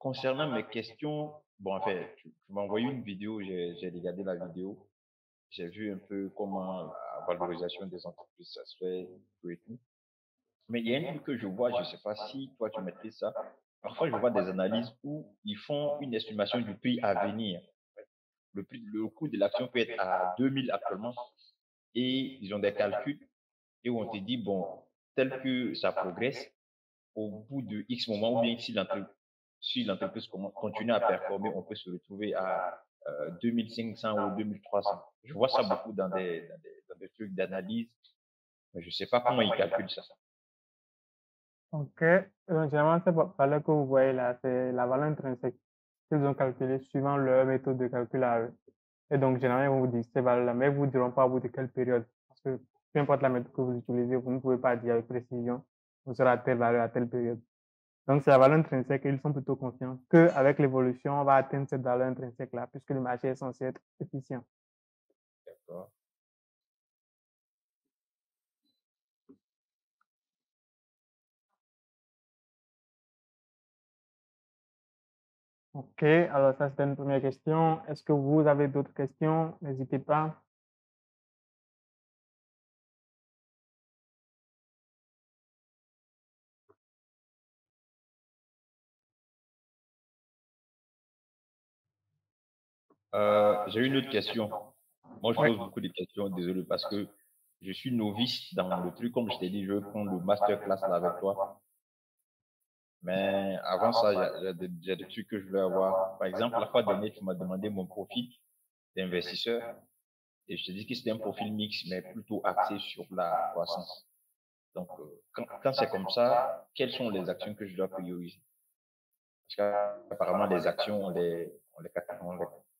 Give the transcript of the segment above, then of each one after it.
concernant mes questions, bon, en fait, tu m'as envoyé une vidéo, j'ai regardé la vidéo, j'ai vu un peu comment la valorisation des entreprises, ça se fait, tout et tout. Mais il y a un truc que je vois, je ne sais pas si toi tu maîtrises ça. Parfois, je vois des analyses où ils font une estimation du prix à venir. Le coût de l'action peut être à 2000 actuellement et ils ont des calculs et où on te dit, bon, tel que ça progresse, au bout de X moment, ou bien si l'entreprise continue à performer, on peut se retrouver à 2500 ou 2300. Je vois ça beaucoup dans des trucs d'analyse, mais je ne sais pas comment ils calculent ça. OK. Donc, généralement, cette valeur que vous voyez là, c'est la valeur intrinsèque qu'ils ont calculée suivant leur méthode de calcul à eux. Et donc, généralement, ils vont vous dire ces valeurs-là, mais ils ne vous diront pas au bout de quelle période. Parce que peu importe la méthode que vous utilisez, vous ne pouvez pas dire avec précision, vous serez à telle valeur à telle période. Donc, c'est la valeur intrinsèque et ils sont plutôt confiants qu'avec l'évolution, on va atteindre cette valeur intrinsèque-là, puisque le marché est censé être efficient. D'accord. OK. Alors, ça, c'était une première question. Est-ce que vous avez d'autres questions? N'hésitez pas. J'ai une autre question. Moi, je Oui. pose beaucoup de questions, désolé, parce que je suis novice dans le truc. Comme je t'ai dit, je veux prendre le masterclass là avec toi. Mais avant ça, j'ai des trucs que je veux avoir. Par exemple, la fois dernière, tu m'as demandé mon profil d'investisseur. Et je te dis que c'était un profil mixte, mais plutôt axé sur la croissance. Donc, quand c'est comme ça, quelles sont les actions que je dois prioriser? Parce qu'apparemment, les actions, on les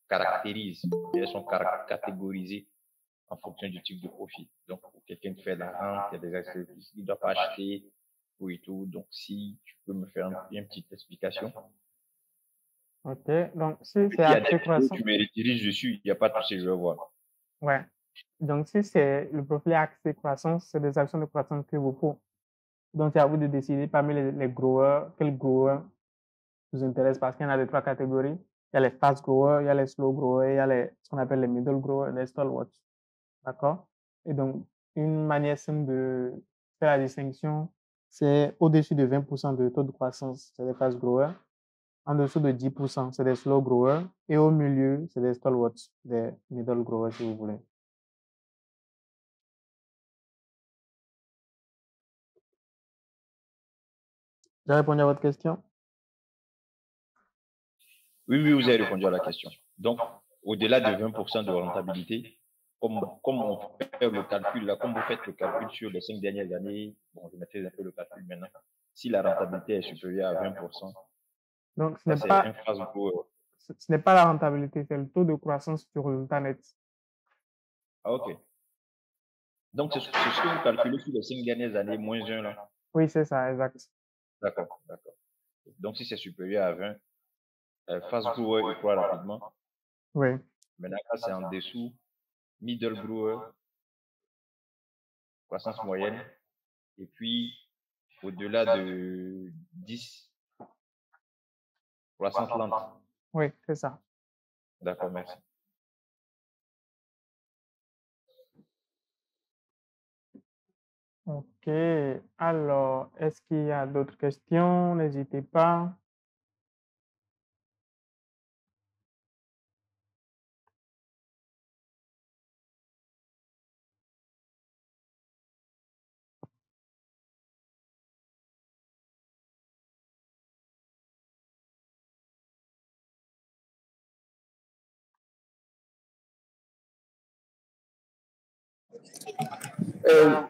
caractérise, elles sont catégorisées en fonction du type de profil. Donc, pour quelqu'un qui fait de la rente, il y a des actions qu'il ne doit pas acheter, tout et tout. Donc, si tu peux me faire une petite explication. OK. Donc, si Et c'est s'il y a des axé vidéos, croissance, tu me rediriges dessus, il n'y a pas de souci, je vais voir. ouais. Donc, si c'est le profil axé croissance, c'est des actions de croissance qu'il vous faut. Donc, c'est à vous de décider parmi les growers, quel grower vous intéresse parce qu'il y en a de trois catégories. Il y a les fast growers, il y a les slow growers, il y a ce qu'on appelle les middle growers et les stalwarts. D'accord? Et donc, une manière simple de faire la distinction, c'est au-dessus de 20% de taux de croissance, c'est des fast growers. En dessous de 10%, c'est des slow growers. Et au milieu, c'est des stalwarts, des middle growers, si vous voulez. J'ai répondu à votre question? Oui, oui, vous avez répondu à la question. Donc, au-delà de 20% de rentabilité, comme on fait le calcul, là, comme vous faites le calcul sur les 5 dernières années, bon, je maîtrise un peu le calcul maintenant. Si la rentabilité est supérieure à 20%, Donc, ça c'est un phrase grower. ce n'est pas la rentabilité, c'est le taux de croissance du résultat net. Ah, ok. Donc, c'est ce que vous calculez sur les 5 dernières années, moins 1 là. Oui, c'est ça, exact. D'accord, d'accord. Donc, si c'est supérieur à 20, fast grower et quoi rapidement. Oui. Maintenant, quand c'est en dessous, middle grower, croissance moyenne. Et puis, au-delà de 10, croissance lente. Oui, c'est ça. D'accord, merci. OK. Alors, est-ce qu'il y a d'autres questions? N'hésitez pas.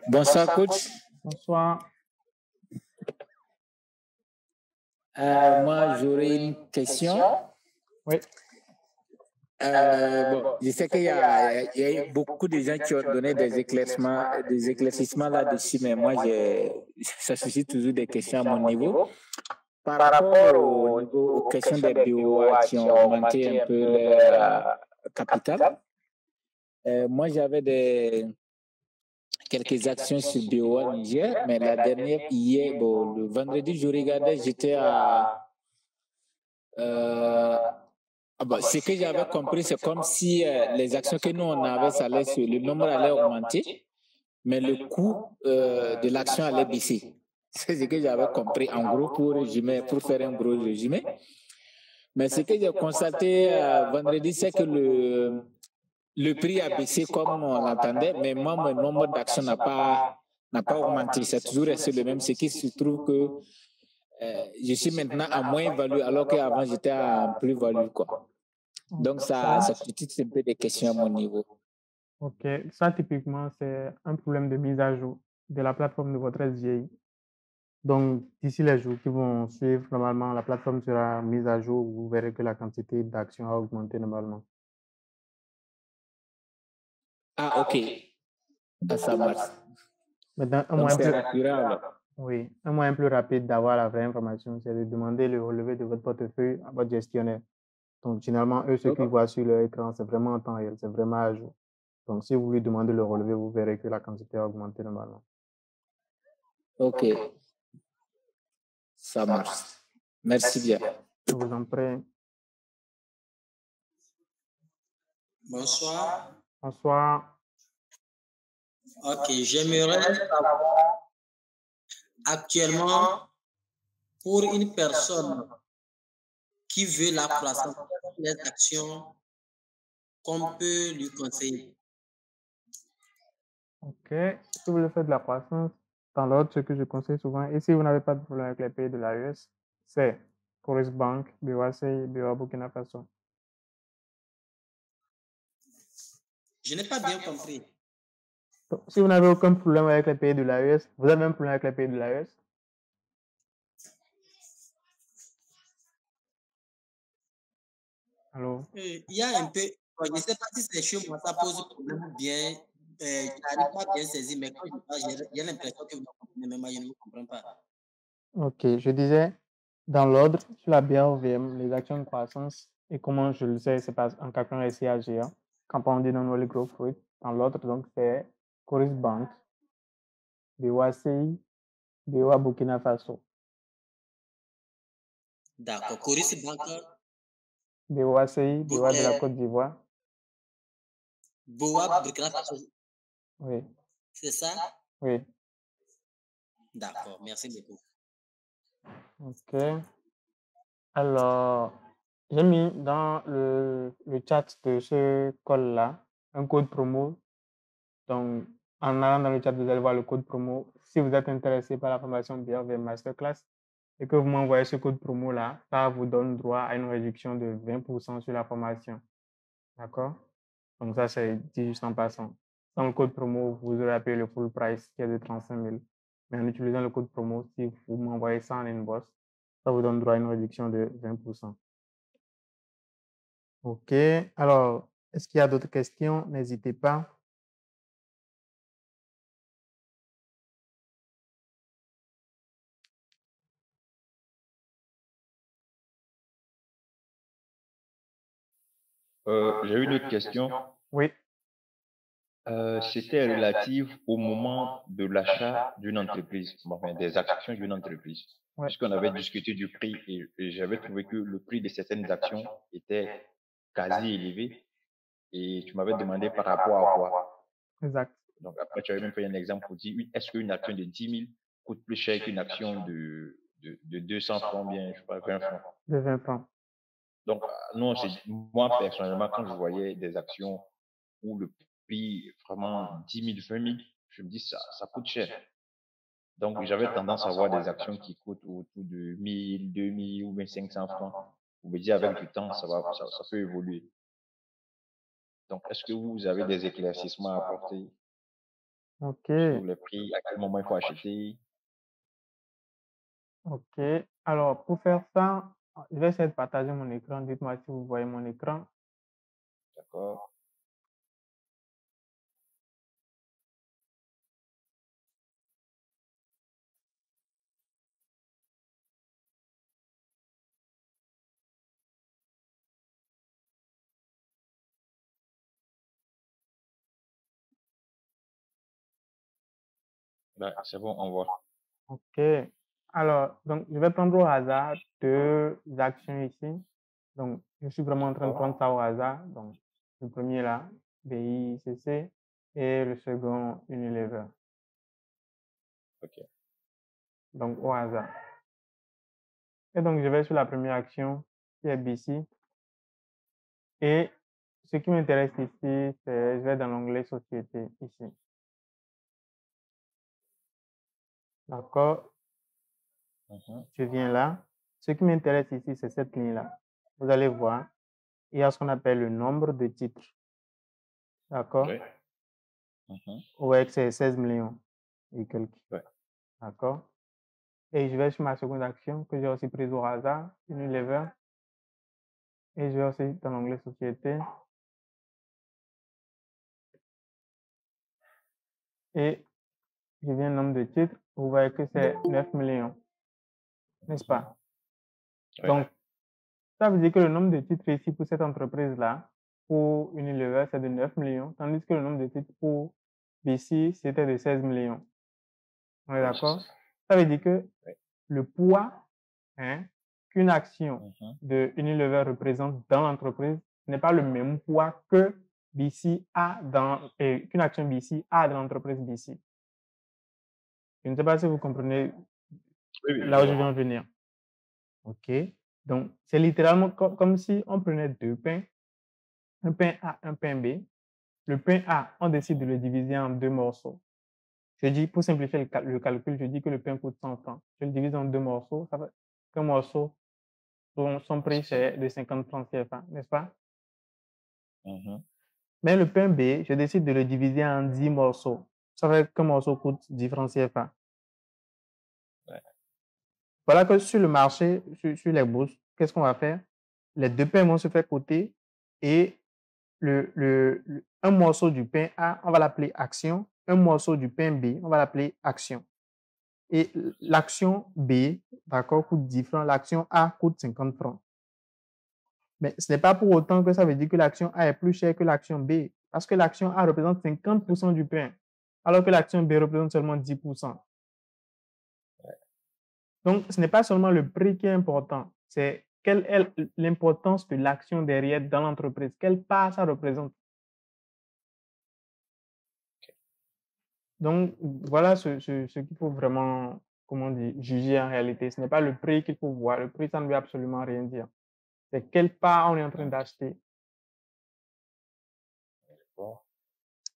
Bonsoir, coach. Bonsoir. Moi, j'aurais une question. Oui. Bon, je sais qu'il y a eu beaucoup de gens qui ont donné des éclaircissements là-dessus, mais moi, ça suscite toujours des questions à mon niveau. Par rapport aux questions des BOA qui ont augmenté un peu leur capital, moi, j'avais quelques actions sur BOA Niger, mais la dernière, hier, bon, le vendredi, je regardais, j'étais à Ce que j'avais compris, c'est comme si les actions que nous, on avait, le nombre allait augmenter, mais le coût de l'action allait baisser. C'est ce que j'avais compris, en gros, pour faire un gros résumé. Mais ce que j'ai constaté vendredi, c'est que le prix a baissé comme on l'entendait, mais moi, mon nombre d'actions n'a pas augmenté. C'est toujours resté le même. Ce qui se trouve que je suis maintenant à moins-value, alors qu'avant, j'étais à plus-value, quoi. Donc, ça suscite un peu des questions à mon niveau. Ok, ça, typiquement, c'est un problème de mise à jour de la plateforme de votre SGI. Donc, d'ici les jours qui vont suivre, normalement, la plateforme sera mise à jour. Vous verrez que la quantité d'actions a augmenté normalement. Ah, ok. Ah, ça marche. Maintenant, un moyen plus rapide d'avoir la vraie information, c'est de demander le relevé de votre portefeuille à votre gestionnaire. Donc, généralement, eux, ce qu'ils voient sur leur écran, c'est vraiment en temps réel, c'est vraiment à jour. Donc, si vous lui demandez le relevé, vous verrez que la quantité a augmenté normalement. Ok. Ça marche. Merci bien. Je vous en prie. Bonsoir. Bonsoir. Ok, j'aimerais savoir actuellement pour une personne qui veut la croissance des actions qu'on peut lui conseiller. Ok, si vous voulez faire de la croissance, dans l'ordre, ce que je conseille souvent, et si vous n'avez pas de problème avec les pays de l'AES, c'est Coris Bank, BOACI, BOA Burkina Faso. Je n'ai pas bien compris. Donc, si vous n'avez aucun problème avec les pays de l'AES, vous avez un problème avec les pays de l'AES? Allô? Il y a un peu, je ne sais pas si c'est chez moi, ça pose problème ou bien, je n'arrive pas à bien saisir, mais quand je parle, j'ai l'impression que vous ne comprenez même pas, je ne vous comprends pas. Ok, je disais, dans l'ordre, sur la BRVM, les actions de croissance, et comment je le sais, c'est parce en calculant les CAGA, quand on dit non growth rate, dans l'ordre, donc c'est Coris Bank, BOACI, BOA Burkina Faso. D'accord, Coris Bank. BOACI, BOA de la Côte d'Ivoire. BOA Burkina Faso. Oui. C'est ça? Oui. D'accord, merci beaucoup. Ok. Alors, j'ai mis dans le chat de ce call-là un code promo. Donc, en allant dans le chat, vous allez voir le code promo. Si vous êtes intéressé par la formation BRV Masterclass et que vous m'envoyez ce code promo-là, ça vous donne droit à une réduction de 20% sur la formation. D'accord? Donc, ça, c'est dit juste en passant. Dans le code promo, vous aurez payé le full price qui est de 35 000. Mais en utilisant le code promo, si vous m'envoyez ça en inbox, ça vous donne droit à une réduction de 20%. OK. Alors, est-ce qu'il y a d'autres questions? N'hésitez pas. J'ai une autre question. Oui. C'était relative au moment de l'achat d'une entreprise, enfin, des actions d'une entreprise. Ouais. Puisqu'on avait discuté du prix et j'avais trouvé que le prix de certaines actions était quasi élevé et tu m'avais demandé par rapport à quoi. Exact. Donc après, tu avais même pris un exemple pour dire, est-ce qu'une action de 10 000 coûte plus cher qu'une action de 200 francs, bien, je sais pas, 20 francs. De 20 francs. Donc, non, moi, personnellement, quand je voyais des actions où le prix vraiment 10 000, 20 000, je me dis, ça coûte cher. Donc, j'avais tendance à voir des actions qui coûtent autour de 1000, 2000 ou même 500 francs. Vous me dites, avec du temps, ça peut évoluer. Donc, est-ce que vous avez des éclaircissements à apporter OK. sur les prix, à quel moment il faut acheter? OK. Alors, pour faire ça, je vais essayer de partager mon écran. Dites-moi si vous voyez mon écran. D'accord. Là, c'est bon, on voit. OK. Alors, donc, je vais prendre au hasard 2 actions ici. Donc, je suis vraiment en train de prendre ça au hasard. Donc, le premier là, BICC, et le second, Unilever. OK. Donc, au hasard. Et donc, je vais sur la première action, qui est BC. Et ce qui m'intéresse ici, c'est, je vais dans l'onglet Société, ici. D'accord? Je viens là. Ce qui m'intéresse ici, c'est cette ligne-là. Vous allez voir, il y a ce qu'on appelle le nombre de titres. D'accord? Oui. Ouais, c'est 16 millions et quelques. Ouais. D'accord? Et je vais sur ma seconde action que j'ai aussi prise au hasard, Unilever. Et je vais aussi dans l'onglet Société. Et je viens au nombre de titres. Vous voyez que c'est 9 millions. N'est-ce pas? Ouais. Donc, ça veut dire que le nombre de titres ici pour cette entreprise-là, pour Unilever, c'est de 9 millions, tandis que le nombre de titres pour BC, c'était de 16 millions. On est d'accord? Ça veut dire que le poids qu'une action de Unilever représente dans l'entreprise n'est pas le même poids que BC a qu'une action BC a dans l'entreprise BC. Je ne sais pas si vous comprenez là où je viens de venir. OK. Donc, c'est littéralement comme si on prenait 2 pains, un pain A, un pain B. Le pain A, on décide de le diviser en 2 morceaux. Je dis, pour simplifier le calcul, je dis que le pain coûte 100 francs. Je le divise en 2 morceaux. Ça fait qu'un morceau, son prix, c'est de 50 francs CFA, n'est-ce pas? Mais le pain B, je décide de le diviser en 10 morceaux. Ça fait qu'un morceau coûte 10 francs CFA. Ouais. Voilà que sur le marché, sur les bourses, qu'est-ce qu'on va faire? Les 2 pains vont se faire coter et un morceau du pain A, on va l'appeler action. Un morceau du pain B, on va l'appeler action. Et l'action B, d'accord, coûte 10 francs. L'action A coûte 50 francs. Mais ce n'est pas pour autant que ça veut dire que l'action A est plus chère que l'action B. Parce que l'action A représente 50% du pain, alors que l'action B représente seulement 10%. Donc, ce n'est pas seulement le prix qui est important, c'est quelle est l'importance de l'action derrière dans l'entreprise, quelle part ça représente. Donc, voilà ce qu'il faut vraiment, comment dire, juger en réalité. Ce n'est pas le prix qu'il faut voir. Le prix, ça ne veut absolument rien dire. C'est quelle part on est en train d'acheter.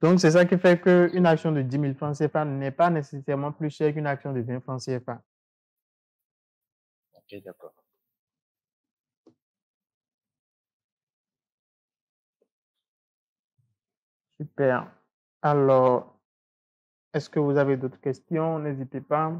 Donc, c'est ça qui fait qu'une action de 10 000 francs CFA n'est pas nécessairement plus chère qu'une action de 20 francs CFA. Ok, d'accord. Super. Alors, est-ce que vous avez d'autres questions? N'hésitez pas.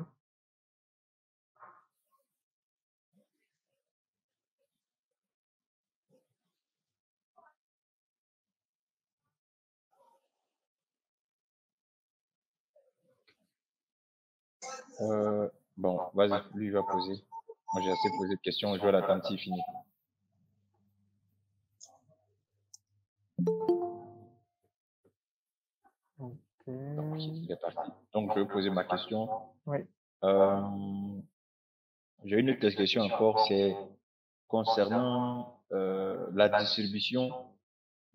Bon, vas-y, lui va poser. Moi, j'ai assez posé de questions, je vais l'attendre s'il finit. Donc, il est parti. Donc, je vais poser ma question. Oui. J'ai une autre question encore, c'est concernant la distribution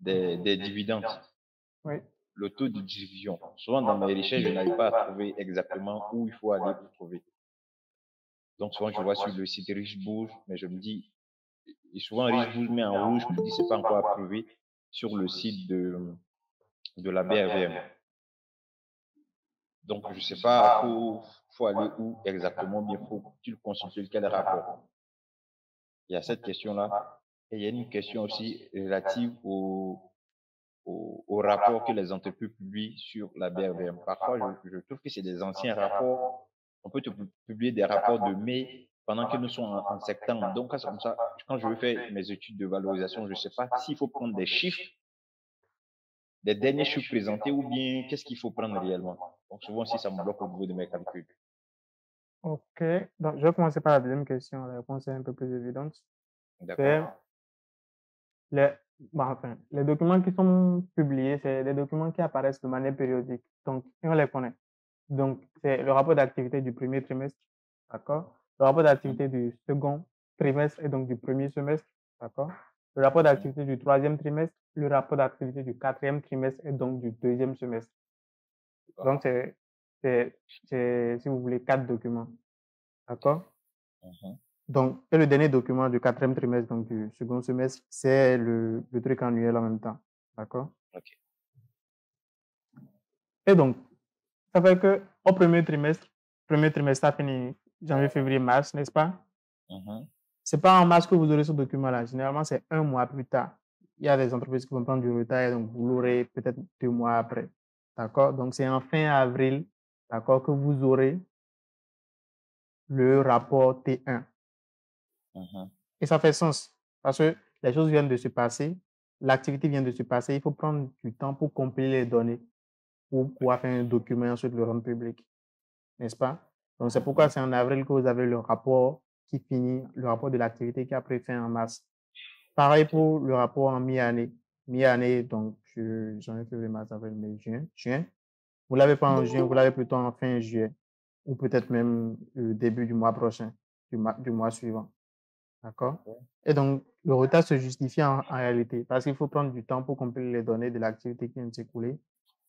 des dividendes. Oui. Le taux de distribution. Souvent, dans mes recherches, je n'arrive pas à trouver exactement où il faut aller pour trouver. Donc, souvent, je vois sur le site Richebourg, mais je me dis, et souvent, Richebourg met en rouge, je me dis, c'est pas encore approuvé sur le site de la BRVM. Donc, je sais pas, faut aller où exactement, bien, faut-il consulter quel rapport? Il y a cette question-là. Et il y a une question aussi relative au rapport que les entreprises publient sur la BRVM. Parfois, je trouve que c'est des anciens rapports. On peut te publier des rapports de mai pendant que nous sommes en septembre. Donc, comme ça, quand je veux faire mes études de valorisation, je ne sais pas s'il faut prendre des chiffres, des derniers chiffres présentés, ou bien qu'est-ce qu'il faut prendre réellement. Donc, souvent, si ça me bloque au niveau de mes calculs. OK. Donc, je vais commencer par la deuxième question. La réponse est un peu plus évidente. D'accord. Les documents qui sont publiés, c'est des documents qui apparaissent de manière périodique. Donc, on les connaît. Donc, c'est le rapport d'activité du premier trimestre, D'accord? Le rapport d'activité du second trimestre et donc du premier semestre. D'accord? Le rapport d'activité du troisième trimestre, le rapport d'activité du quatrième trimestre et donc du deuxième semestre. Donc, c'est, si vous voulez, 4 documents. D'accord? Donc, et le dernier document du quatrième trimestre, donc du second semestre, c'est le truc annuel en même temps. D'accord? Ok. Et donc, ça fait que au premier trimestre, ça finit janvier, février, mars, n'est-ce pas? C'est pas en mars que vous aurez ce document-là. Généralement, c'est un mois plus tard. Il y a des entreprises qui vont prendre du retard et donc vous l'aurez peut-être 2 mois après. D'accord? Donc, c'est en fin avril, d'accord, que vous aurez le rapport T1. Et ça fait sens parce que les choses viennent de se passer, l'activité vient de se passer. Il faut prendre du temps pour compiler les données pour pouvoir faire un document et ensuite le rendre public. N'est-ce pas? Donc, c'est pourquoi c'est en avril que vous avez le rapport qui finit, le rapport de l'activité qui a pris fin en mars. Pareil pour le rapport en mi-année. Mi-année, donc, janvier, février, mars, avril, mai, juin. Vous l'avez pas en juin, vous l'avez plutôt en fin juillet ou peut-être même le début du mois prochain, du mois suivant. D'accord? Et donc, le retard se justifie en réalité parce qu'il faut prendre du temps pour compiler les données de l'activité qui vient de s'écouler,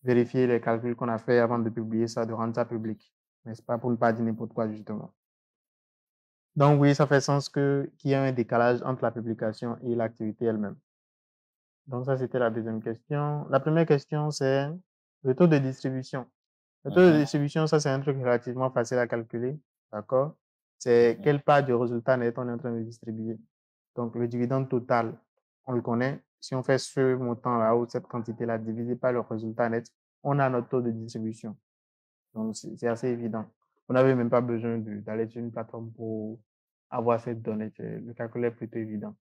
vérifier les calculs qu'on a fait avant de publier ça, de rendre ça public. N'est-ce pas? Pour ne pas dire n'importe quoi, justement. Donc, oui, ça fait sens qu'il y a un décalage entre la publication et l'activité elle-même. Donc, ça, c'était la deuxième question. La première question, c'est le taux de distribution. Le taux de distribution, ça, c'est un truc relativement facile à calculer. D'accord? C'est quelle part du résultat net on est en train de distribuer. Donc, le dividende total, on le connaît. Si on fait ce montant-là ou cette quantité-là divisé par le résultat net, on a notre taux de distribution. Donc, c'est assez évident. Vous n'avez même pas besoin d'aller sur une plateforme pour avoir cette donnée. Le calcul est plutôt évident.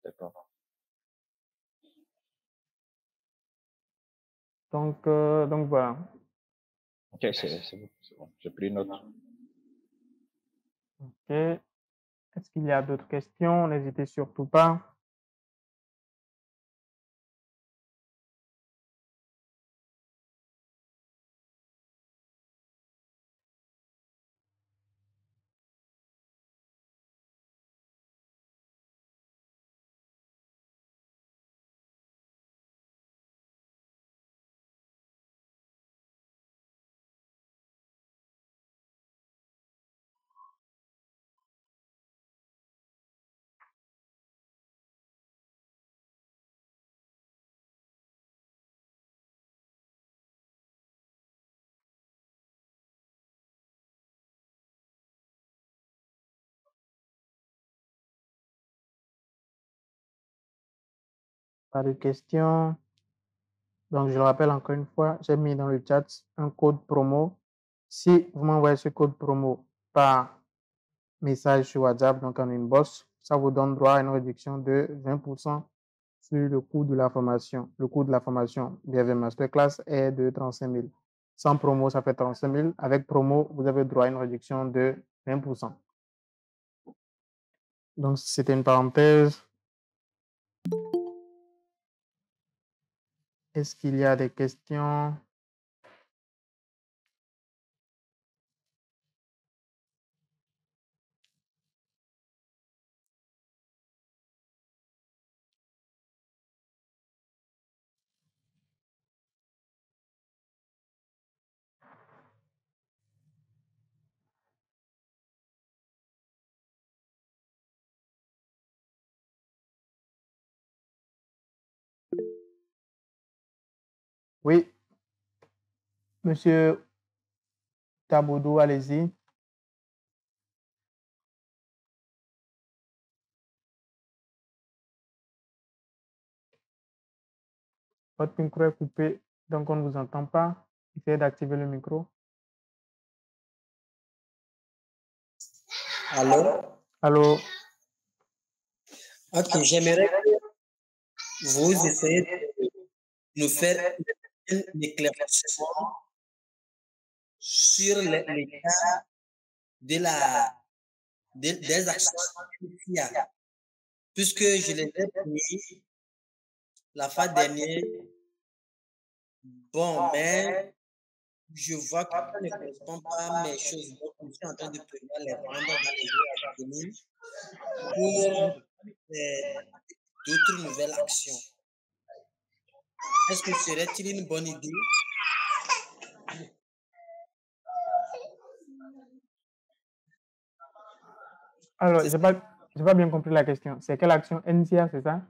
D'accord. Donc voilà. Ok, c'est bon. J'ai pris note. Ok. Est-ce qu'il y a d'autres questions? N'hésitez surtout pas. Pas de questions. Donc, je le rappelle encore une fois, j'ai mis dans le chat un code promo. Si vous m'envoyez ce code promo par message sur WhatsApp, donc en inbox, ça vous donne droit à une réduction de 20% sur le coût de la formation. Le coût de la formation BFM Masterclass est de 35 000. Sans promo, ça fait 35 000. Avec promo, vous avez droit à une réduction de 20%. Donc, c'était une parenthèse. Est-ce qu'il y a des questions? Oui, Monsieur Taboudou, allez-y. Votre micro est coupé, donc on ne vous entend pas. Essayez d'activer le micro. Allô? Allô? Ok, j'aimerais que vous essayez de nous faire un éclaircissement sur les cas de des actions initiales, puisque je les ai pris la fois dernière. Bon, mais je vois que ça ne correspond pas à mes choses. Donc, je suis en train de prévoir les vendre dans les jours à venir pour d'autres nouvelles actions. Est-ce que serait-il une bonne idée? Alors, j'ai pas bien compris la question. C'est quelle action? NCA, c'est ça?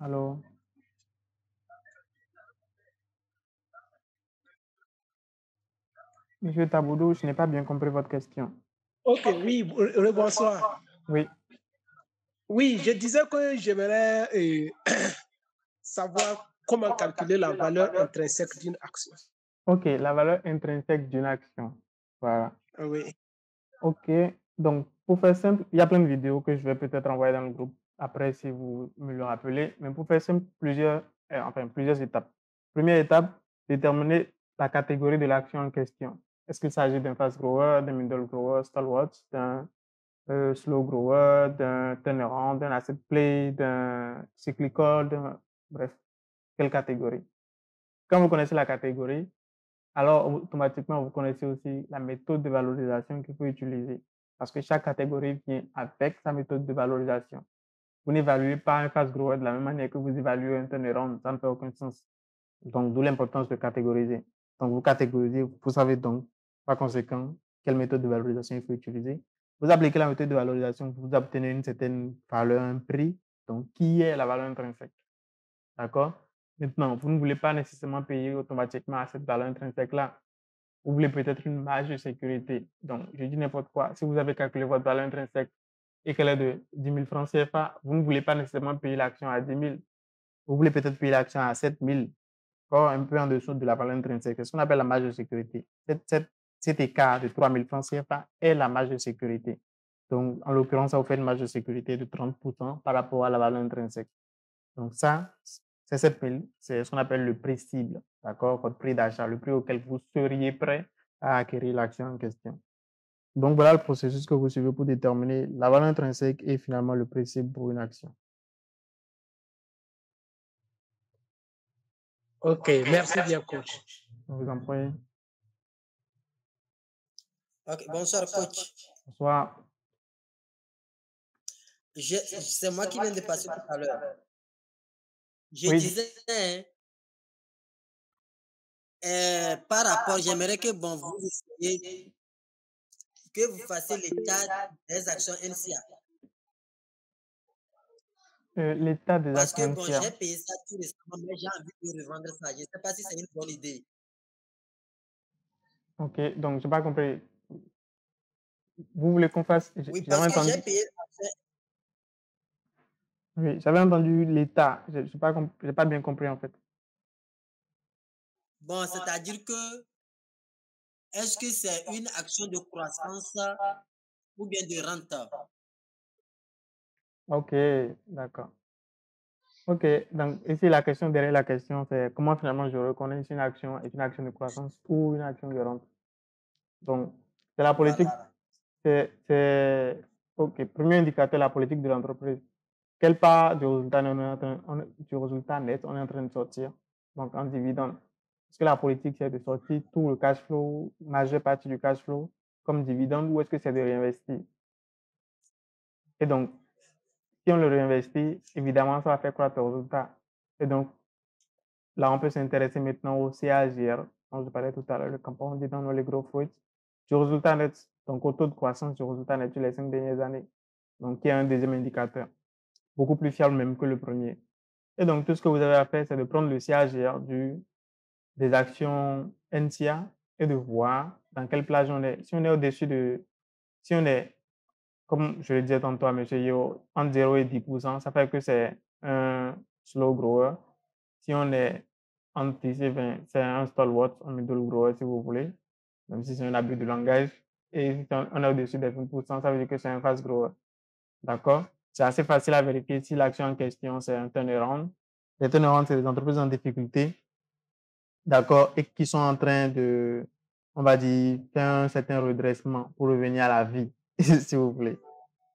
Allô? Monsieur Taboudou, je n'ai pas bien compris votre question. Ok, oui, bonsoir. Oui. Oui, je disais que j'aimerais savoir comment calculer la valeur intrinsèque d'une action. Ok, la valeur intrinsèque d'une action. Voilà. Oui. Ok, donc pour faire simple, il y a plein de vidéos que je vais peut-être envoyer dans le groupe après si vous me le rappelez. Mais pour faire simple, plusieurs étapes. Première étape, déterminer la catégorie de l'action en question. Est-ce qu'il s'agit d'un fast grower, d'un middle grower, stalwart, d'un slow grower, d'un turnaround, d'un asset play, d'un cyclical, bref, quelle catégorie? Quand vous connaissez la catégorie, alors automatiquement vous connaissez aussi la méthode de valorisation qu'il faut utiliser. Parce que chaque catégorie vient avec sa méthode de valorisation. Vous n'évaluez pas un fast grower de la même manière que vous évaluez un turnaround, ça ne fait aucun sens. Donc, d'où l'importance de catégoriser. Donc, vous catégorisez, vous savez donc, par conséquent, quelle méthode de valorisation il faut utiliser. Vous appliquez la méthode de valorisation, vous obtenez une certaine valeur, un prix, donc qui est la valeur intrinsèque. D'accord? Maintenant, vous ne voulez pas nécessairement payer automatiquement à cette valeur intrinsèque-là. Vous voulez peut-être une marge de sécurité. Donc, je dis n'importe quoi. Si vous avez calculé votre valeur intrinsèque et qu'elle est de 10 000 francs CFA, vous ne voulez pas nécessairement payer l'action à 10 000. Vous voulez peut-être payer l'action à 7 000, encore un peu en dessous de la valeur intrinsèque. C'est ce qu'on appelle la marge de sécurité. Cet écart de 3 000 francs CFA est la marge de sécurité. Donc, en l'occurrence, ça vous fait une marge de sécurité de 30% par rapport à la valeur intrinsèque. Donc, ça, c'est 7 000. C'est ce qu'on appelle le prix cible, d'accord? Votre prix d'achat, le prix auquel vous seriez prêt à acquérir l'action en question. Donc, voilà le processus que vous suivez pour déterminer la valeur intrinsèque et finalement le prix cible pour une action. Ok, merci bien, coach. Je vous en prie. Ok, bonsoir, coach. Bonsoir. C'est moi qui viens de passer tout à l'heure. Je Oui. disais, par rapport, j'aimerais que vous essayiez, que vous fassiez l'état des actions NCA. L'état des Parce que actions NCA. j'ai payé ça tout récemment, mais j'ai envie de revendre ça. Je ne sais pas si c'est une bonne idée. Ok, donc je n'ai pas compris. Vous voulez qu'on fasse. Oui, parce que j'ai payé. Oui, j'avais entendu l'état. Je n'ai pas bien compris en fait. Bon, c'est-à-dire que est-ce que c'est une action de croissance ou bien de rente? Ok, d'accord. Ok, donc ici la question derrière la question, c'est comment finalement je reconnais si une action est une action de croissance ou une action de rente. Donc, c'est la politique. Voilà. C'est ok, premier indicateur, la politique de l'entreprise. Quelle part du résultat net on est en train de sortir, donc en dividende. Est-ce que la politique, c'est de sortir tout le cash flow, majeure partie du cash flow, comme dividende, ou est-ce que c'est de réinvestir? Et donc, si on le réinvestit, évidemment, ça va faire croître le résultat. Et donc, là, on peut s'intéresser maintenant au CAGR, dont je parlais tout à l'heure, le compound dividend, les growth rates, du résultat net, donc au taux de croissance du résultat net sur les 5 dernières années. Donc, il y a un deuxième indicateur, beaucoup plus fiable même que le premier. Et donc, tout ce que vous avez à faire, c'est de prendre le CAGR des actions NCA et de voir dans quelle plage on est. Si on est au-dessus de, si on est, comme je le disais tantôt à M. Yo, entre 0 et 10%, ça fait que c'est un slow grower. Si on est entre 10 et 20, c'est un stalwart, un middle grower si vous voulez, même si c'est un abus de langage. Et si on est au-dessus des 20%, ça veut dire que c'est un fast grower. D'accord? C'est assez facile à vérifier si l'action en question, c'est un turnaround. Les turnarounds, c'est des entreprises en difficulté, d'accord, et qui sont en train de, on va dire, faire un certain redressement pour revenir à la vie, si vous voulez.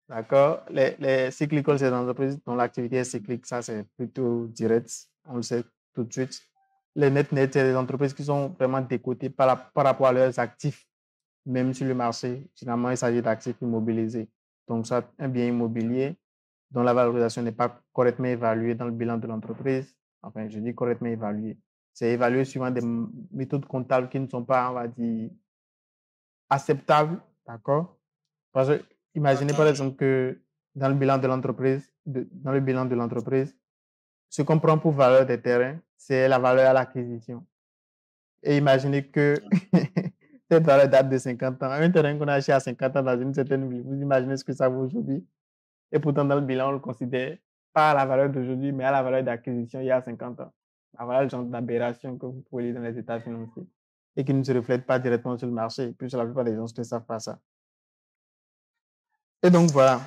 D'accord? Les cyclicals, c'est des entreprises dont l'activité est cyclique. Ça, c'est plutôt direct. On le sait tout de suite. Les net, c'est des entreprises qui sont vraiment décotées par rapport à leurs actifs, même sur le marché. Finalement, il s'agit d'actifs immobilisés. Donc, ça, un bien immobilier dont la valorisation n'est pas correctement évaluée dans le bilan de l'entreprise. Enfin, je dis correctement évaluée. C'est évalué suivant des méthodes comptables qui ne sont pas, on va dire, acceptables. D'accord? Parce que, imaginez par exemple que dans le bilan de l'entreprise, ce qu'on prend pour valeur des terrains, c'est la valeur à l'acquisition. Et imaginez que cette valeur date de 50 ans. Un terrain qu'on a acheté à 50 ans dans une certaine ville, vous imaginez ce que ça vaut aujourd'hui. Et pourtant, dans le bilan, on le considère pas à la valeur d'aujourd'hui, mais à la valeur d'acquisition il y a 50 ans. Voilà le genre d'aberration que vous pouvez lire dans les états financiers et qui ne se reflète pas directement sur le marché. Puis la plupart des gens ne savent pas ça. Et donc, voilà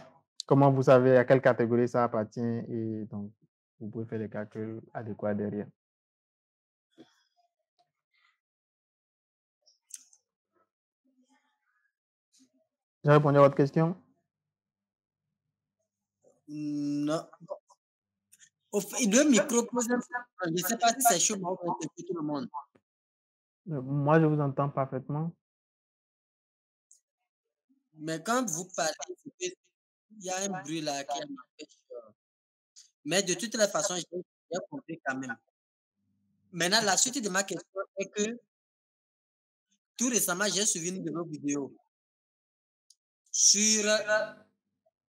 comment vous savez à quelle catégorie ça appartient et donc, vous pouvez faire les calculs adéquats derrière. J'ai répondu à votre question? Non. Le micro, je ne sais pas si c'est chaud, mais on peut tout le monde. Moi, je vous entends parfaitement. Mais quand vous parlez, il y a un bruit là qui m'empêche. Mais de toutes les façons, j'ai compris quand même. Maintenant, la suite de ma question est que tout récemment, j'ai suivi une de vos vidéos sur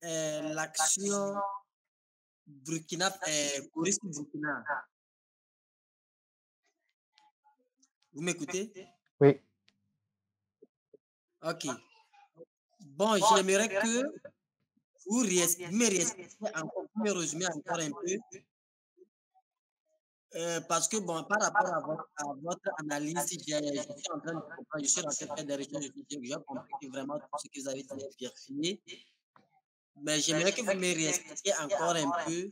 l'action Burkina, Choriste Burkina. Vous m'écoutez? Oui. Ok. Bon, j'aimerais que vous me résumez encore un peu. Parce que, bon, par rapport à votre analyse, je suis en train de comprendre, je suis en train de faire des recherches, j'ai compris que vraiment tout ce que vous avez dit est vérifié. Mais j'aimerais que vous me réexpliquiez encore un peu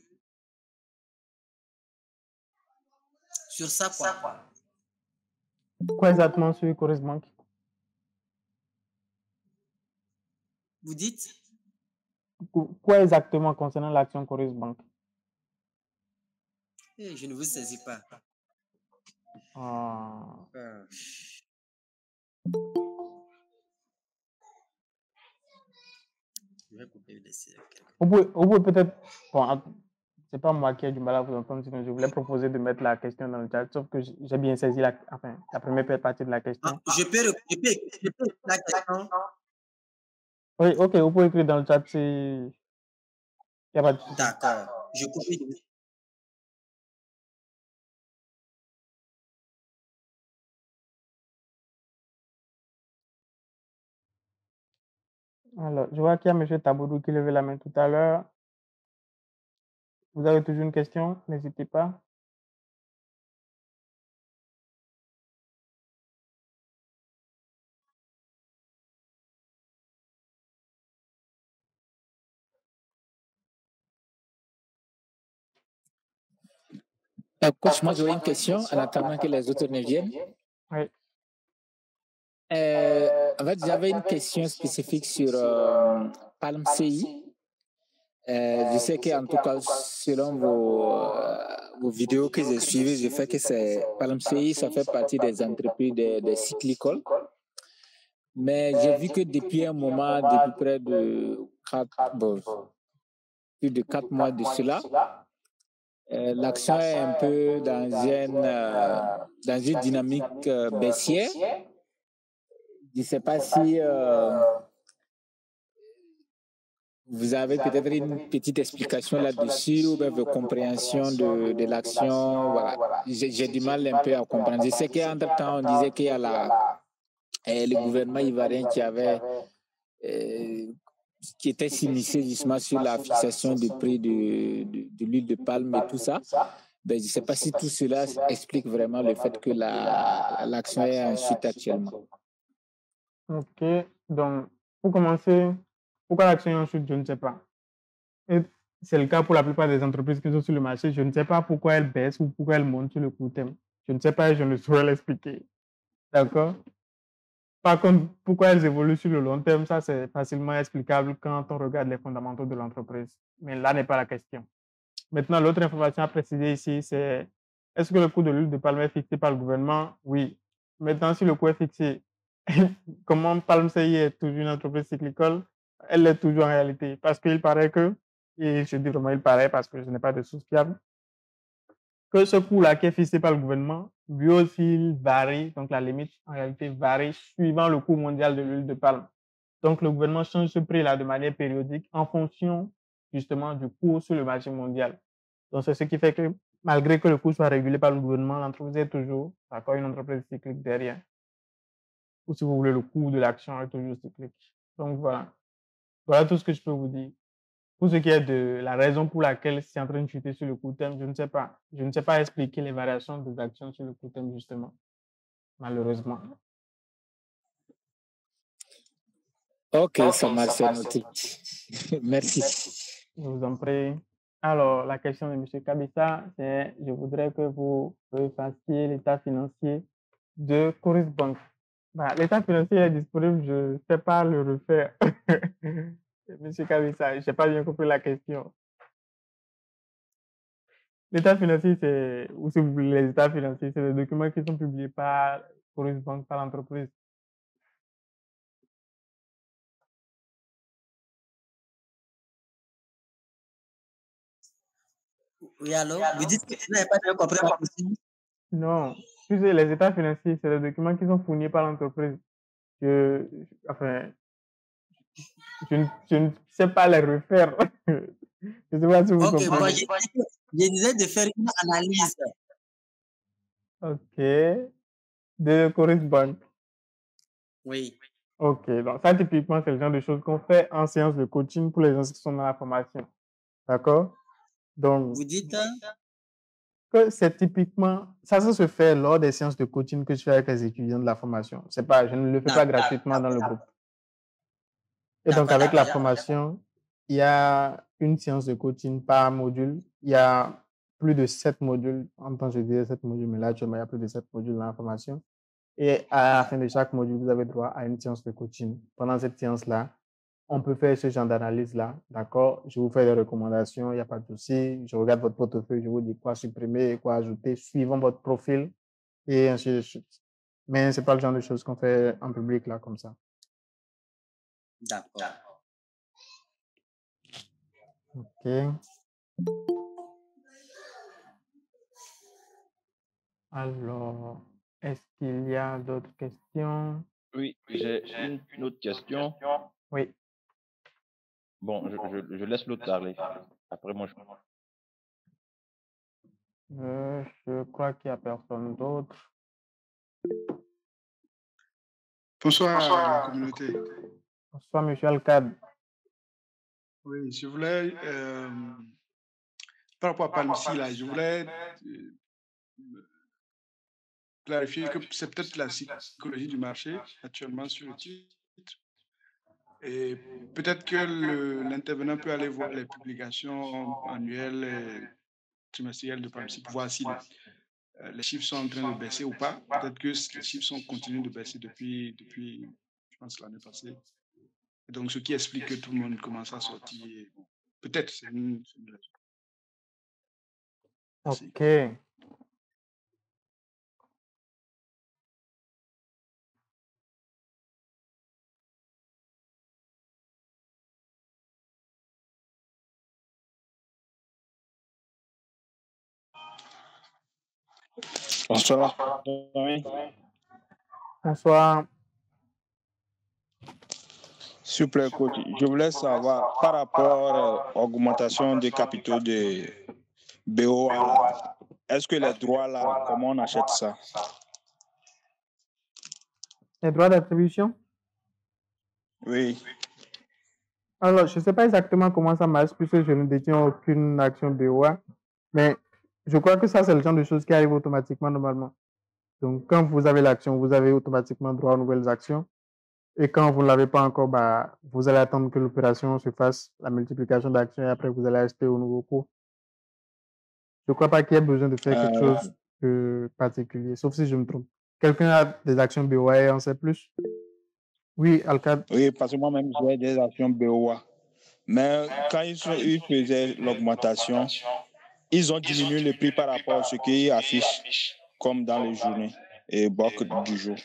sur ça, quoi. Quoi exactement sur Chorus Bank? Vous dites? Quoi exactement concernant l'action Chorus Bank? Je ne vous saisis pas. Je vais couper le dessin. Vous pouvez peut-être... Bon, c'est pas moi qui ai du mal à vous entendre, sinon je voulais proposer de mettre la question dans le chat, sauf que j'ai bien saisi la première partie de la question. Je peux la question. Oui, ok, vous pouvez écrire dans le chat si... Il n'y a pas de souci. D'accord. Je copie. Alors, je vois qu'il y a M. Taboudou qui levait la main tout à l'heure. Vous avez toujours une question? N'hésitez pas. Coach, moi j'aurais une question en attendant que les autres ne viennent. Oui. En fait, j'avais une question spécifique sur Palm CI. Je sais qu'en tout cas, selon vos vidéos que j'ai suivies, je fais que c'est Palm CI, ça fait partie des entreprises des cyclicals. Mais j'ai vu que depuis un moment, depuis près de plus de 4 mois de cela, l'action est un peu dans une dynamique baissière. Je ne sais pas si vous avez peut-être une petite explication là-dessus ou bien votre compréhension de l'action. Voilà. J'ai du mal un peu à comprendre. Je sais qu'entre-temps, on disait qu'il y a le gouvernement ivoirien qui était s'initié justement sur la fixation du prix de l'huile de palme et tout ça. Ben, je ne sais pas si tout cela explique vraiment le fait que l'action est en chute actuellement. Ok, donc pour commencer, pourquoi l'action est en chute, je ne sais pas. Et c'est le cas pour la plupart des entreprises qui sont sur le marché. Je ne sais pas pourquoi elles baissent ou pourquoi elles montent sur le court terme. Je ne sais pas et je ne saurais l'expliquer. D'accord? Par contre, pourquoi elles évoluent sur le long terme, ça c'est facilement explicable quand on regarde les fondamentaux de l'entreprise. Mais là n'est pas la question. Maintenant, l'autre information à préciser ici, c'est est-ce que le coût de l'huile de palme est fixé par le gouvernement? Oui. Maintenant, si le coût est fixé, comment Palm CI est toujours une entreprise cyclicole? Elle l'est toujours en réalité. Parce qu'il paraît que, et je dis vraiment il paraît parce que je n'ai pas de source fiable, que ce coût-là qui est fixé par le gouvernement, lui aussi, il varie. Donc, la limite, en réalité, varie suivant le coût mondial de l'huile de palme. Donc, le gouvernement change ce prix-là de manière périodique en fonction, justement, du cours sur le marché mondial. Donc, c'est ce qui fait que, malgré que le coût soit régulé par le gouvernement, l'entreprise est toujours, encore une entreprise cyclique derrière. Ou si vous voulez, le coût de l'action est toujours cyclique. Donc, voilà. Voilà tout ce que je peux vous dire. Pour ce qui est de la raison pour laquelle c'est en train de chuter sur le court terme, je ne sais pas. Je ne sais pas expliquer les variations des actions sur le court terme, justement, malheureusement. Ok, ça marche, c'est noté. Merci. Je vous en prie. Alors, la question de M. Kabissa, c'est je voudrais que vous refassiez l'état financier de Coris Bank. Bah, l'état financier est disponible, je ne sais pas le refaire. M. Kabissa, je n'ai pas bien compris la question. L'état financier, c'est, ou si vous voulez, les états financiers, c'est les documents qui sont publiés par Coris Bank, par l'entreprise. Oui, alors, vous dites que vous n'avez pas bien compris la question. Non, tu sais, les états financiers, c'est les documents qui sont fournis par l'entreprise. Enfin, je ne sais pas les refaire. Je ne sais pas si vous Ok, comprenez. je disais de faire une analyse. Ok. De Coris Bank. Oui. Ok, donc ça, typiquement, c'est le genre de choses qu'on fait en séance de coaching pour les gens qui sont dans la formation. D'accord? Donc, Vous dites, que c'est typiquement, ça se fait lors des séances de coaching que je fais avec les étudiants de la formation. C'est pas, je ne le fais pas gratuitement dans le groupe. Et donc, avec la formation, il y a une séance de coaching par module. Il y a plus de 7 modules. En temps, je disais 7 modules, mais là, actuellement, il y a plus de 7 modules dans la formation. Et à la fin de chaque module, vous avez droit à une séance de coaching. Pendant cette séance-là, on peut faire ce genre d'analyse-là, d'accord? Je vous fais des recommandations, il n'y a pas de souci. Je regarde votre portefeuille, je vous dis quoi supprimer et quoi ajouter, suivant votre profil, et ainsi de suite. Mais ce n'est pas le genre de choses qu'on fait en public, là, comme ça. d'accord. OK. Alors, est-ce qu'il y a d'autres questions? Oui, j'ai une autre question. Oui. Bon, je laisse l'autre parler. Après, moi, Je crois qu'il n'y a personne d'autre. Bonsoir, la communauté. Bonsoir, monsieur Alcade. Oui, je voulais, par rapport à Palmsy, là, je voulais clarifier que c'est peut-être la psychologie du marché actuellement sur le titre. Et peut-être que l'intervenant peut aller voir les publications annuelles et trimestrielles de Palmsy pour voir si les chiffres sont en train de baisser ou pas. Peut-être que les chiffres sont continuent de baisser depuis, je pense, l'année passée. Et donc, ce qui explique que tout le monde commence à sortir. Bon, peut-être, c'est une raison. Merci. OK. Bonsoir. Bonsoir. Super coach. Je voulais savoir par rapport à l'augmentation des capitaux de BOA, là, est-ce que les droits là, comment on achète ça? Les droits d'attribution? Oui. Alors, je ne sais pas exactement comment ça marche puisque je ne détiens aucune action BOA, mais je crois que ça, c'est le genre de choses qui arrivent automatiquement normalement. Donc, quand vous avez l'action, vous avez automatiquement droit aux nouvelles actions. Et quand vous ne l'avez pas encore, bah, vous allez attendre que l'opération se fasse, la multiplication d'actions, et après, vous allez acheter au nouveau cours. Je ne crois pas qu'il y ait besoin de faire quelque chose de particulier, sauf si je me trompe. Quelqu'un a des actions BOA et en sait plus? Oui, Alcad. Oui, parce que moi-même, j'ai des actions BOA. Mais quand ils faisaient l'augmentation, ils ont diminué le prix par rapport à ce qu'ils affichent comme dans les journées et blocs du jour.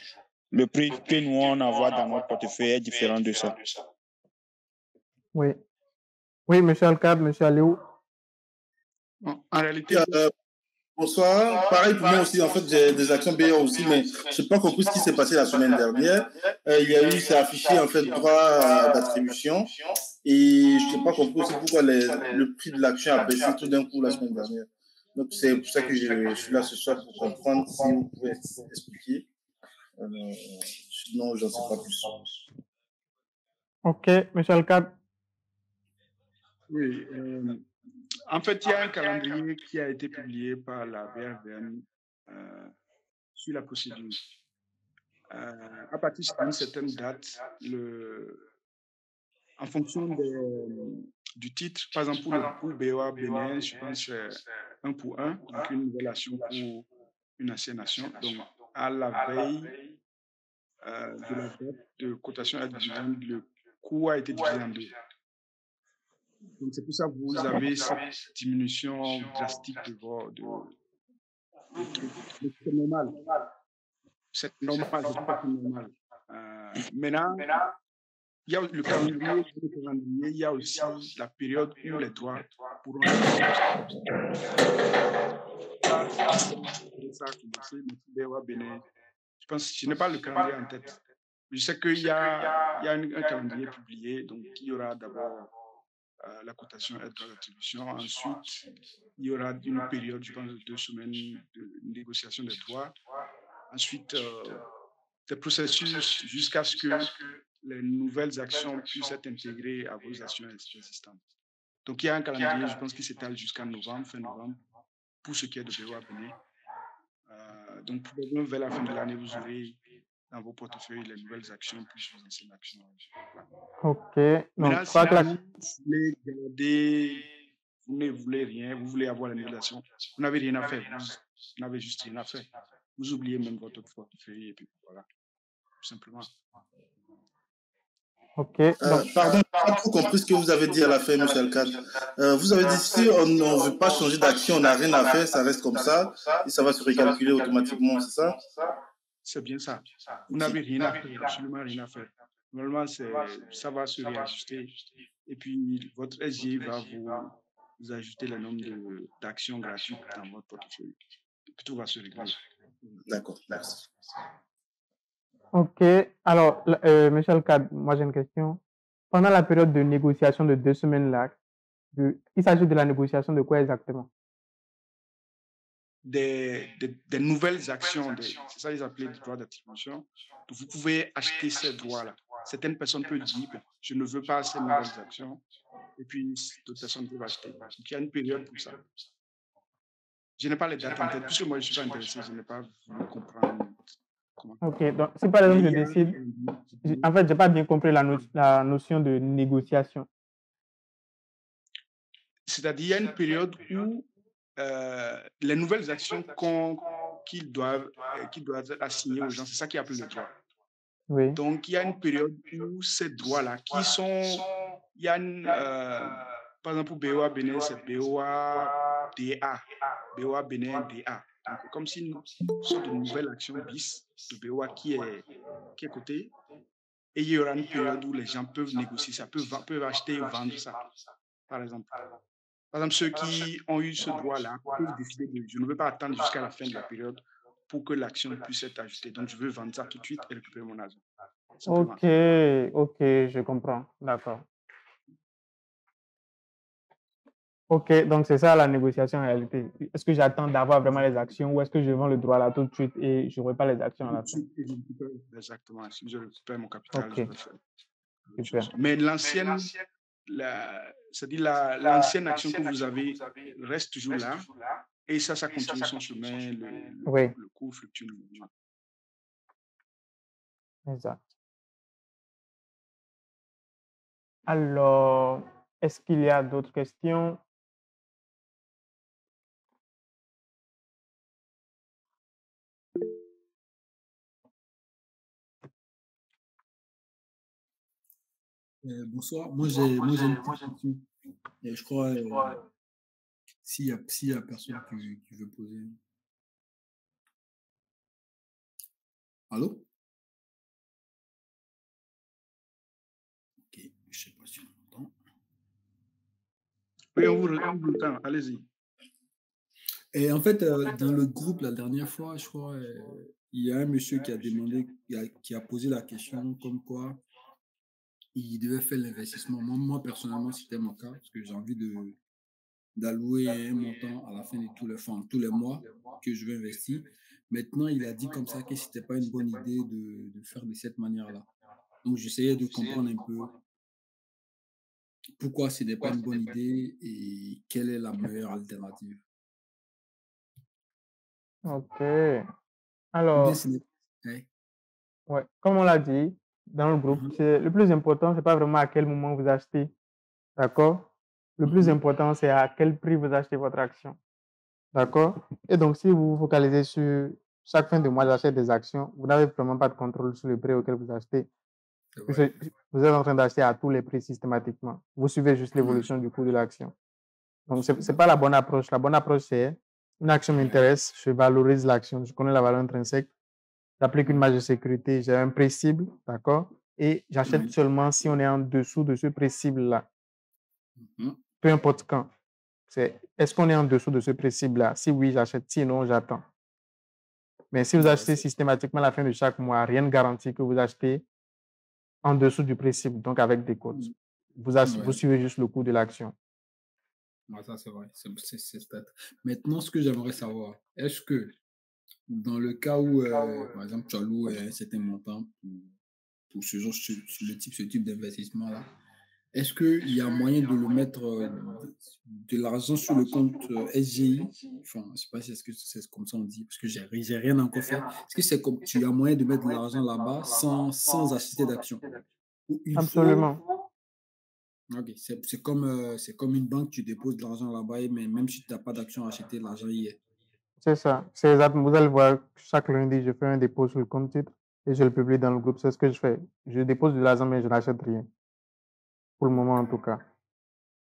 Le prix que nous, on envoie dans notre portefeuille est différent de ça. Oui. Oui, monsieur Alcad, monsieur Aléo. En réalité, Bonsoir. Pareil pour moi aussi. En fait, j'ai des actions BA aussi, mais je n'ai pas compris ce qui s'est passé la semaine dernière. Il y a eu, c'est affiché en fait droit d'attribution, et je n'ai pas compris aussi pourquoi le prix de l'action a baissé tout d'un coup la semaine dernière. Donc c'est pour ça que je suis là ce soir pour comprendre si vous pouvez expliquer. Sinon, j'en sais pas plus. Ok, monsieur Alcad. oui. En fait, il y a un calendrier qui a été publié par la BRVM sur la procédure. À partir d'une certaine date, en fonction du titre, par exemple pour BOA Bénin, je pense que c'est 1 pour 1, donc une nouvelle action pour une ancienne action. Donc, à la veille de la date de cotation à dividende, le coût a été divisé en deux. Donc, c'est pour ça que vous avez cette diminution drastique de trucs. Mais c'est normal. C'est normal, c'est tout à fait normal. Maintenant, il y a le calendrier, il y a aussi la période où les droits pourront être ça a commencé, je pense, je n'ai pas le calendrier en tête. Je sais qu'il y a un calendrier publié, donc il y aura d'abord la cotation et droit d'attribution. Ensuite, il y aura une période, je pense, de 2 semaines de négociation des droits. Ensuite, des processus jusqu'à ce que les nouvelles actions puissent être intégrées à vos actions existantes. Donc, il y a un calendrier, je pense, qui s'étale jusqu'à novembre, fin novembre, pour ce qui est de BOA Bénin. Donc, probablement vers la fin de l'année, vous aurez dans vos portefeuilles les nouvelles actions plus vos anciennes actions. Voilà. Ok. Maintenant, Donc, si vous voulez garder, vous ne voulez rien, vous voulez avoir la nouvelle action, vous n'avez rien à faire. Vous n'avez juste rien à faire. Vous oubliez même votre portefeuille et puis voilà, tout simplement. Ok. Pardon, je n'ai pas trop compris ce que vous avez dit à la fin, M. Alcad. Vous avez dit si on ne veut pas changer d'action, on n'a rien à faire, ça reste comme ça, et ça va se recalculer automatiquement, c'est ça? C'est bien ça. Vous n'avez rien à faire, absolument rien à faire. Normalement, ça va se réajuster. Et puis, votre SG va vous ajouter le nombre d'actions gratuites dans votre portefeuille. Et puis, tout va se régler. D'accord, merci. Ok. Alors, monsieur Alcad, moi j'ai une question. Pendant la période de négociation de 2 semaines là, il s'agit de la négociation de quoi exactement? Des nouvelles actions, c'est ça qu'ils appellent des droits d'attribution. Donc, vous pouvez acheter ces droits-là. Certaines personnes peuvent dire, je ne veux pas ces nouvelles actions. Et puis, d'autres personnes peuvent acheter. Donc, il y a une période pour ça. Je n'ai pas les dates en tête, puisque moi, je ne suis pas intéressé, je n'ai pas voulu comprendre comment. Ok, donc si par exemple je décide, en fait, je n'ai pas bien compris la notion de négociation. C'est-à-dire, il y a une période où les nouvelles actions qu'ils doivent être assignées aux gens, c'est ça qui appelle le droit. Oui. Donc, il y a une période où ces droits-là, qui sont, il y a par exemple, pour BOA Bénin, c'est BOA DA, BOA Bénin DA. Donc, comme si nous sommes de nouvelles actions bis de BOA qui est cotée, et il y aura une période où les gens peuvent négocier ça, peuvent acheter et vendre ça, par exemple. Par exemple, ceux qui ont eu ce droit-là peuvent décider je ne veux pas attendre jusqu'à la fin de la période pour que l'action puisse être ajoutée. Donc, je veux vendre ça tout de suite et récupérer mon argent. Simplement. Ok, je comprends. D'accord. Ok, donc c'est ça la négociation en réalité. Est-ce que j'attends d'avoir vraiment les actions ou est-ce que je vends le droit là tout de suite et je n'aurai pas les actions à la fin? Exactement. Si je récupère mon capital, je vais faire. Super. Mais l'ancienne action que vous avez reste toujours là et ça continue son chemin. Le cours fluctue. Exact. Alors, est-ce qu'il y a d'autres questions? Bonsoir. Moi, j'ai une petite question. Et je crois, s'il y a personne qui veut poser. Allô? Ok, je sais pas si on entend. Oui, on vous entend. Allez-y. Et en fait, dans le groupe, la dernière fois, je crois, il y a un monsieur qui a demandé, qui a posé la question comme quoi il devait faire l'investissement. Moi, personnellement, c'était mon cas, parce que j'ai envie d'allouer un montant à la fin de tous les mois que je vais investir. Maintenant, il a dit comme ça que c'était pas une bonne idée de faire de cette manière-là. Donc, j'essayais de comprendre un peu pourquoi ce n'est pas une bonne idée et quelle est la meilleure alternative. Ok. Ou bien Alors, ce n'est... Ouais. ouais, comme on l'a dit dans le groupe, le plus important, c'est pas vraiment à quel moment vous achetez. D'accord? Le plus important, c'est à quel prix vous achetez votre action. D'accord? Et donc, si vous vous focalisez sur chaque fin de mois, j'achète des actions, vous n'avez vraiment pas de contrôle sur le prix auquel vous achetez. Vous êtes en train d'acheter à tous les prix systématiquement. Vous suivez juste l'évolution du coût de l'action. Donc, ce n'est pas la bonne approche. La bonne approche, c'est une action m'intéresse, je valorise l'action, je connais la valeur intrinsèque, j'applique une marge de sécurité, j'ai un prix cible, d'accord? Et j'achète seulement si on est en dessous de ce prix cible-là. Peu importe quand. Est-ce qu'on est en dessous de ce prix cible-là? Si oui, j'achète. Sinon, j'attends. Mais si vous achetez systématiquement à la fin de chaque mois, rien ne garantit que vous achetez en dessous du prix cible, donc avec des cotes. Vous suivez juste le coût de l'action. Ça, c'est vrai. Maintenant, ce que j'aimerais savoir, est-ce que dans le cas où, par exemple, tu alloues un certain montant pour ce type d'investissement-là, est-ce qu'il y a moyen de le mettre de l'argent sur le compte SGI? Enfin, je ne sais pas si est-ce que c'est comme ça on dit, parce que j'ai rien encore fait. Est-ce que c'est comme tu as moyen de mettre de l'argent là-bas sans acheter d'action? Absolument. Ok, c'est comme une banque, tu déposes de l'argent là-bas, mais même si tu n'as pas d'action à acheter, l'argent y est. C'est ça. C'est exactement. Vous allez voir, chaque lundi, je fais un dépôt sur le compte titre et je le publie dans le groupe. C'est ce que je fais. Je dépose de l'argent, mais je n'achète rien. Pour le moment, en tout cas.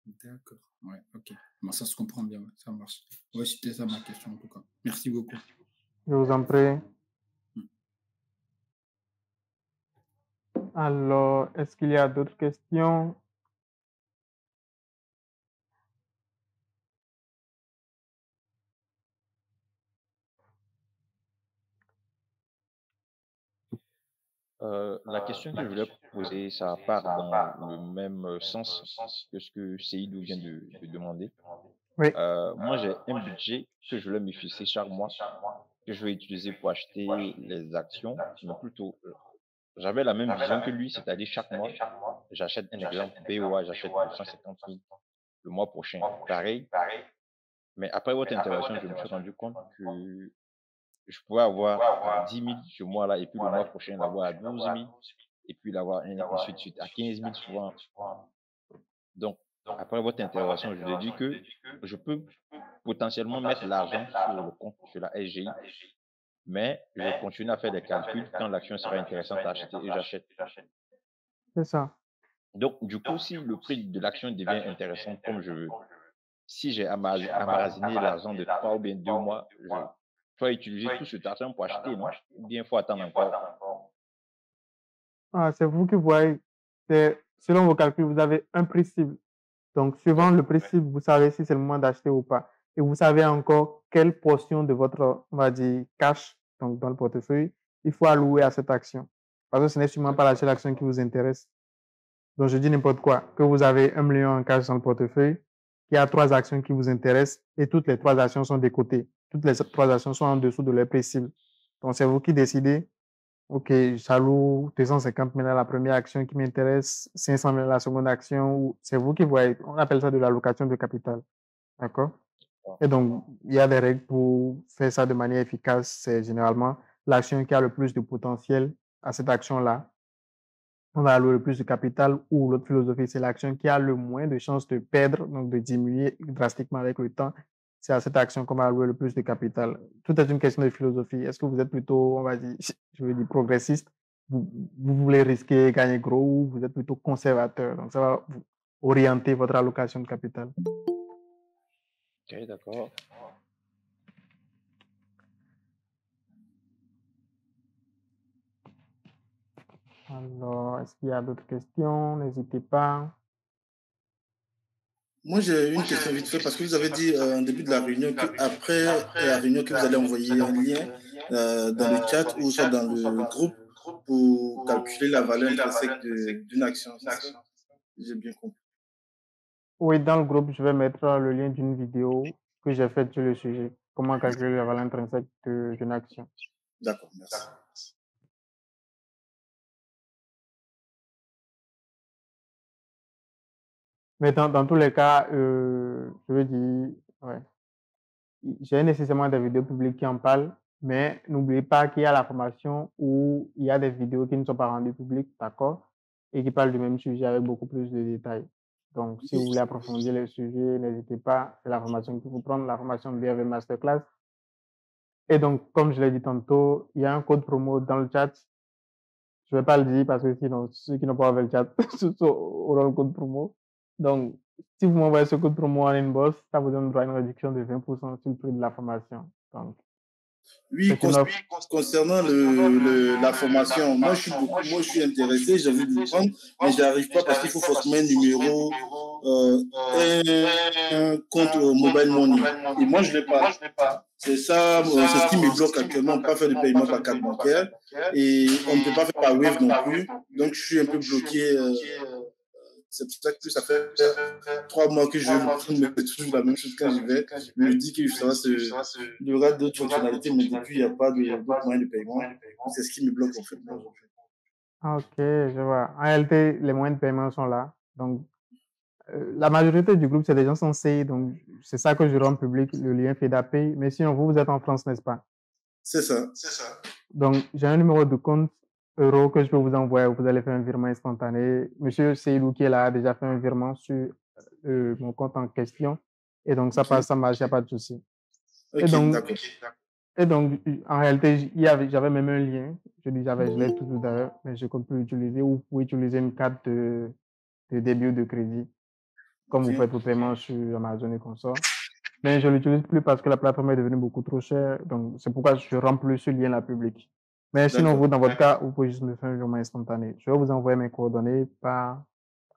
D'accord. Ouais, ok. Bon, ça se comprend bien. Ça marche. Ouais, c'était ça ma question, en tout cas. Merci beaucoup. Je vous en prie. Alors, est-ce qu'il y a d'autres questions? La question que je voulais poser, ça part dans le même sens que ce que Seydou vient de demander. Oui. Moi, j'ai un budget que je voulais me fixer chaque mois, que je vais utiliser pour acheter les actions, mais plutôt, j'avais la même vision que lui, c'est-à-dire chaque mois, j'achète un exemple BOA, j'achète 250 000 le mois prochain, pareil. Mais après votre intervention, je me suis rendu compte que je pouvais avoir 10 000 ce mois-là, et puis le mois prochain, l'avoir à 12 000, et puis l'avoir ensuite à 15 000 souvent. Donc, après votre intervention, je vous ai dit que je peux potentiellement mettre l'argent sur le compte, sur la SGI, mais je vais continuer à faire des calculs quand l'action sera intéressante à acheter et j'achète. C'est ça. Donc, du coup, si le prix de l'action devient intéressant comme je veux, si j'ai emmagasiné l'argent de 3 ou bien 2 mois, je dois utiliser tout cet argent pour acheter, non? Ou bien il faut attendre encore? C'est vous qui voyez. Selon vos calculs, vous avez un prix cible. Donc, suivant le prix cible, vous savez si c'est le moment d'acheter ou pas. Et vous savez encore quelle portion de votre, on va dire, cash, donc dans le portefeuille, il faut allouer à cette action. Parce que ce n'est sûrement pas la seule action qui vous intéresse. Donc, je dis n'importe quoi. Que vous avez 1 million en cash dans le portefeuille, qu'il y a 3 actions qui vous intéressent et toutes les 3 actions sont décotées. Toutes les 3 actions sont en dessous de leur prix cible. Donc, c'est vous qui décidez. OK, j'alloue 250 000 à la première action qui m'intéresse, 500 000 à la seconde action. C'est vous qui voyez. On appelle ça de l'allocation de capital. D'accord? Et donc, il y a des règles pour faire ça de manière efficace. C'est généralement l'action qui a le plus de potentiel à cette action-là. On va allouer le plus de capital, ou l'autre philosophie, c'est l'action qui a le moins de chances de perdre, donc de diminuer drastiquement avec le temps. C'est à cette action qu'on va allouer le plus de capital. Tout est une question de philosophie. Est-ce que vous êtes plutôt, on va dire, je veux dire, progressiste, vous voulez risquer, gagner gros, ou vous êtes plutôt conservateur. Donc, ça va vous orienter votre allocation de capital. Ok, d'accord. Alors, est-ce qu'il y a d'autres questions? N'hésitez pas. Moi, j'ai une question vite fait parce que vous avez dit en début de la réunion qu'après la réunion, que vous allez envoyer un lien dans le chat ou soit dans le groupe pour calculer la valeur intrinsèque d'une action. C'est ça? J'ai bien compris. Oui, dans le groupe, je vais mettre le lien d'une vidéo que j'ai faite sur le sujet. Comment calculer la valeur intrinsèque d'une action. D'accord, merci. Mais dans tous les cas, je veux dire, ouais, j'ai nécessairement des vidéos publiques qui en parlent, mais n'oubliez pas qu'il y a la formation où il y a des vidéos qui ne sont pas rendues publiques, d'accord, et qui parlent du même sujet avec beaucoup plus de détails. Donc, si vous voulez approfondir le sujet, n'hésitez pas, c'est la formation qu'il faut prendre, la formation BRV Masterclass. Et donc, comme je l'ai dit tantôt, il y a un code promo dans le chat. Je ne vais pas le dire parce que sinon, ceux qui n'ont pas ouvert le chat auront le code promo. Donc, si vous m'envoyez ce code promo en inbox, ça vous donne droit à une réduction de 20% sur le prix de la formation. Donc, oui, concernant la formation, moi je suis intéressé, j'ai envie de le prendre, mais je n'arrive pas parce qu'il faut forcément un numéro, un compte mobile money. Et moi, je ne l'ai pas. C'est ça, c'est ce qui me bloque actuellement, pas faire de paiement par carte bancaire. Et on ne peut pas faire par Wave non plus. Donc, je suis un peu bloqué. C'est pour ça que ça fait 3 mois que je veux le prendre, mais c'est toujours la même chose quand j'y vais. Je me dis que justement, il y aura d'autres fonctionnalités, mais depuis, il n'y a pas d'autres moyens de paiement. C'est ce qui me bloque en fait. Ok, je vois. En réalité, les moyens de paiement sont là. Donc, la majorité du groupe, c'est des gens censés. Donc, c'est ça que je rends public, le lien FEDAPay. Mais sinon, vous êtes en France, n'est-ce pas? C'est ça. Donc, j'ai un numéro de compte euro que je peux vous envoyer. Vous allez faire un virement instantané. Monsieur Seydou qui est là a déjà fait un virement sur mon compte en question. Et donc, ça passe, ça marche, il n'y a pas de souci. Et donc, en réalité, j'avais même un lien. Je l'ai toujours d'ailleurs, mais je ne compte plus l'utiliser. Ou vous pouvez utiliser une carte de débit ou de crédit, comme vous faites vos paiements sur Amazon et consorts. Mais je ne l'utilise plus parce que la plateforme est devenue beaucoup trop chère. Donc, c'est pourquoi je ne rends plus ce lien-là public. Mais sinon, vous, dans votre cas, vous pouvez juste me faire un virement instantané. Je vais vous envoyer mes coordonnées par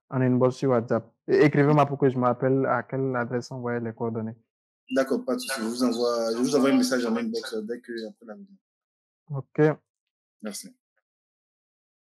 un inbox sur WhatsApp. Écrivez-moi pour que je me rappelle à quelle adresse envoyer les coordonnées. D'accord, pas de souci. Je vous envoie un message en inbox dès que après la vidéo. Ok. Merci.